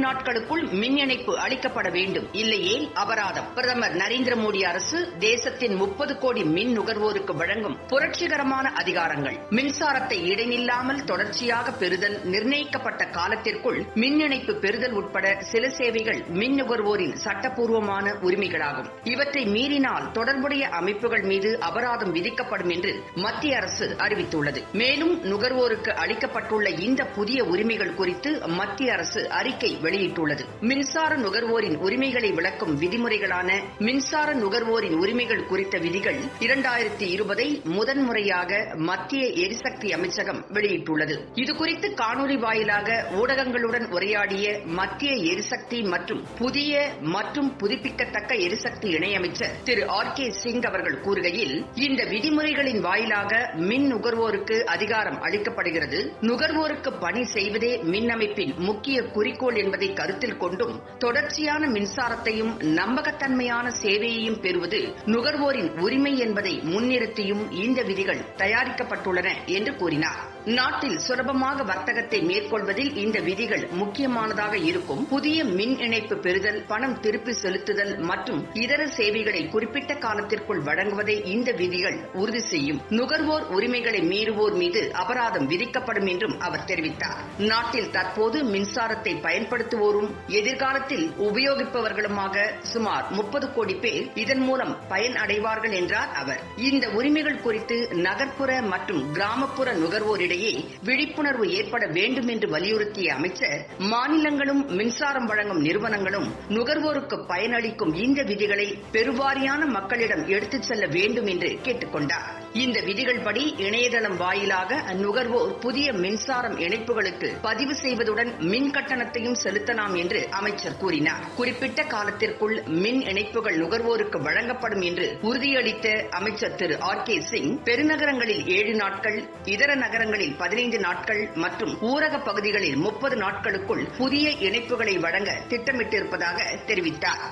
நாட்களுக்குள் மின் இணைப்பு அளிக்கப்பட வேண்டும், இல்லையேல் அபராதம். பிரதமர் நரேந்திர மோடி அரசு தேசத்தின் 30 கோடி மின் நுகர்வோருக்கு வழங்கும் புரட்சிகரமான அதிகாரங்கள். மின்சாரத்தை இடைநில்லாமல் தொடர்ச்சியாக பெறுதல், நிர்ணயிக்கப்பட்ட காலத்திற்குள் மின் இணைப்பு பெறுதல் உட்பட சில சேவைகள் மின் நுகர்வோரின் சட்டப்பூர்வமான உரிமைகளாகும். இவற்றை மீறினால் தொடர்புடைய அமைப்புகள் மீது அபராதம் விதிக்கப்படும் என்று மத்திய அரசு அறிவித்துள்ளது. மேலும் நுகர்வோருக்கு அளிக்கப்பட்டுள்ள இந்த புதிய உரிமைகள் குறித்து மத்திய அரசு அறிக்கை வெளியிட்டுள்ளது. மின்சார நுகர்வோரின் உரிமைகளை விளக்கும் விதிமுறைகளான மின்சார நுகர்வோரின் உரிமைகள் குறித்த விதிகள் 2020 முதன்முறையாக மத்திய எரிசக்தி அமைச்சகம் வெளியிட்டுள்ளது. இதுகுறித்து காணொலி வாயிலாக ஊடகங்களுடன் உரையாடிய மத்திய எரிசக்தி மற்றும் புதிய மற்றும் புதுப்பிக்கத்தக்க எரிசக்தி இணையமைச்சர் திரு ஆர்.கே. சிங் அவர்கள் கூறுகையில், இந்த விதிமுறைகளின் வாயிலாக மின் நுகர்வோருக்கு அதிகாரம் அளிக்கப்படுகிறது. நுகர்வோருக்கு பணி செய்வதே மின் அமைப்பின் முக்கிய குறிக்கோள் என்பதை கருத்தில் கொண்டும் தொடர்ச்சியான மின்சாரத்தையும் நம்பகத்தன்மையான சேவையையும் பெறுவது நுகர்வோரின் உரிமை என்பதை முன்னிறுத்தியும் இந்த விதிகள் தயாரிக்கப்பட்டுள்ளன என்று கூறினார். நாட்டில் சுலபமாக வர்த்தகத்தை மேற்கொள்வதில் இந்த விதிகள் முக்கியமானதாக இருக்கும். புதிய மின் இணைப்பு பெறுதல், பணம் திருப்பி செலுத்துதல் மற்றும் இதர சேவைகளை குறிப்பிட்ட காலத்திற்குள் வழங்குவதை இந்த விதிகள் உறுதி செய்யும். நுகர்வோர் உரிமைகளை மீறுவோர் மீது அபராதம் விதிக்கப்படும் என்றும் அவர் தெரிவித்தார். நாட்டில் தற்போது மின்சாரத்தை பயன்படுத்துவோரும் எதிர்காலத்தில் உபயோகிப்பவர்களுமாக சுமார் 30 கோடி பேர் இதன் மூலம் பயன் அடைவார்கள் என்றார் அவர். இந்த உரிமைகள் குறித்து நகர்ப்புற மற்றும் கிராமப்புற நுகர்வோரிடையே விழிப்புணர்வு ஏற்பட வேண்டும் என்று வலியுறுத்திய அமைச்சர், மாநிலங்களும் மின்சாரம் வழங்கும் நிறுவனங்களும் நுகர்வோருக்கு பயனளிக்கும் இந்த விதிகளை பெருவாரியான மக்களிடம் எடுத்துச் செல்ல வேண்டும் என்று கேட்டுக் கொண்டார். இந்த விதிகள் படி இணையதளம் வாயிலாக நுகர்வோர் புதிய மின்சாரம் இணைப்புகளுக்கு பதிவு செய்வதுடன் மின் கட்டணத்தையும் செலுத்தலாம் என்று அமைச்சர் கூறினார். குறிப்பிட்ட காலத்திற்குள் மின் இணைப்புகள் நுகர்வோருக்கு வழங்கப்படும் என்று உறுதியளித்த அமைச்சர் திரு ஆர்.கே. சிங், பெருநகரங்களில் 7 நாட்கள், இதர நகரங்களில் 15 நாட்கள் மற்றும் ஊரக பகுதிகளில் 30 நாட்களுக்குள் புதிய இணைப்புகளை வழங்க திட்டமிட்டிருப்பதாக தெரிவித்தார்.